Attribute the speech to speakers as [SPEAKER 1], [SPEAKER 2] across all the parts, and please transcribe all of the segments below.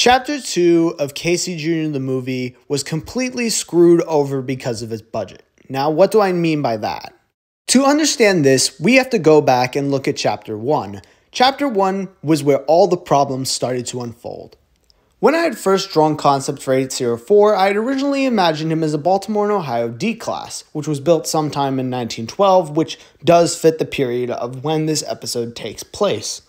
[SPEAKER 1] Chapter 2 of Casey Jr. the movie was completely screwed over because of its budget. Now, what do I mean by that? To understand this, we have to go back and look at Chapter 1. Chapter 1 was where all the problems started to unfold. When I had first drawn concept for 804, I had originally imagined him as a Baltimore and Ohio D-class, which was built sometime in 1912, which does fit the period of when this episode takes place.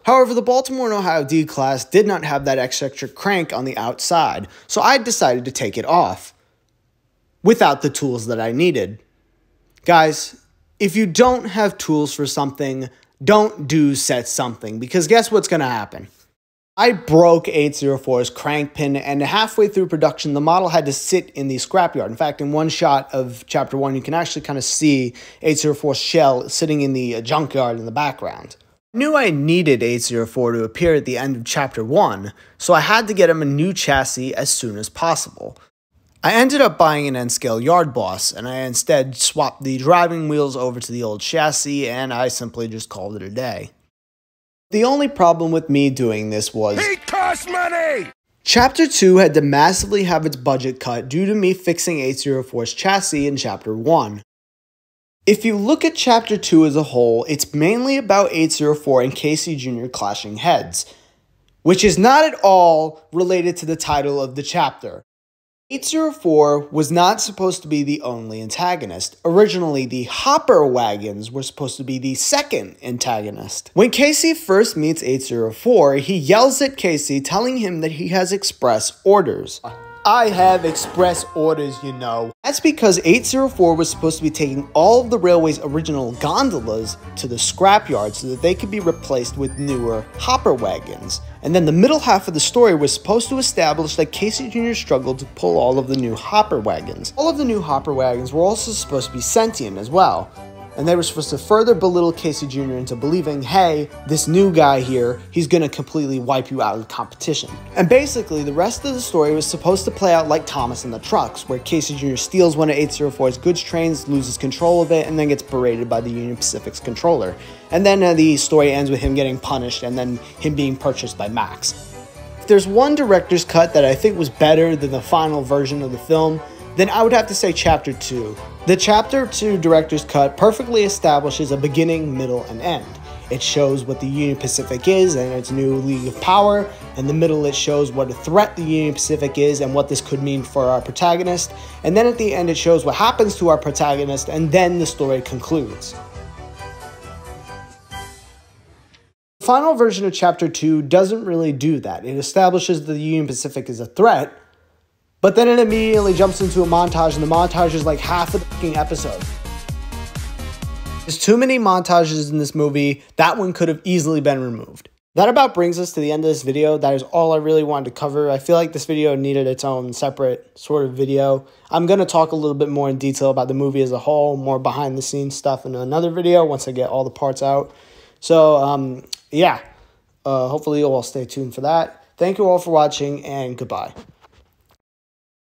[SPEAKER 1] However, the Baltimore and Ohio D-class did not have that eccentric crank on the outside, so I decided to take it off without the tools that I needed. Guys, if you don't have tools for something, don't do said something, because guess what's going to happen? I broke 804's crank pin, and halfway through production, the model had to sit in the scrapyard. In fact, in one shot of Chapter 1, you can actually kind of see 804's shell sitting in the junkyard in the background. I knew I needed 804 to appear at the end of Chapter 1, so I had to get him a new chassis as soon as possible. I ended up buying an N-scale yard boss, and I instead swapped the driving wheels over to the old chassis, and I simply just called it a day. The only problem with me doing this was it cost money! Chapter 2 had to massively have its budget cut due to me fixing 804's chassis in Chapter 1. If you look at Chapter 2 as a whole, it's mainly about 804 and Casey Jr. clashing heads, which is not at all related to the title of the chapter. 804 was not supposed to be the only antagonist. Originally, the Hopper Wagons were supposed to be the second antagonist. When Casey first meets 804, he yells at Casey, telling him that he has express orders. I have express orders, you know. That's because 804 was supposed to be taking all of the railway's original gondolas to the scrapyard so that they could be replaced with newer hopper wagons. And then the middle half of the story was supposed to establish that Casey Jr. struggled to pull all of the new hopper wagons. All of the new hopper wagons were also supposed to be sentient as well. And they were supposed to further belittle Casey Jr. into believing, hey, this new guy here, he's gonna completely wipe you out of the competition. And basically, the rest of the story was supposed to play out like Thomas and the Trucks, where Casey Jr. steals one of 804's goods trains, loses control of it, and then gets berated by the Union Pacific's controller. And then the story ends with him getting punished and then him being purchased by Max. If there's one director's cut that I think was better than the final version of the film, then I would have to say Chapter 2. The Chapter 2 director's cut perfectly establishes a beginning, middle, and end. It shows what the Union Pacific is and its new League of Power. In the middle, it shows what a threat the Union Pacific is and what this could mean for our protagonist. And then at the end, it shows what happens to our protagonist, and then the story concludes. The final version of Chapter 2 doesn't really do that. It establishes that the Union Pacific is a threat, but then it immediately jumps into a montage, and the montage is like half of the fucking episode. There's too many montages in this movie. That one could have easily been removed. That about brings us to the end of this video. That is all I really wanted to cover. I feel like this video needed its own separate sort of video. I'm going to talk a little bit more in detail about the movie as a whole, more behind the scenes stuff in another video once I get all the parts out. So, yeah, hopefully you'll all stay tuned for that. Thank you all for watching, and goodbye.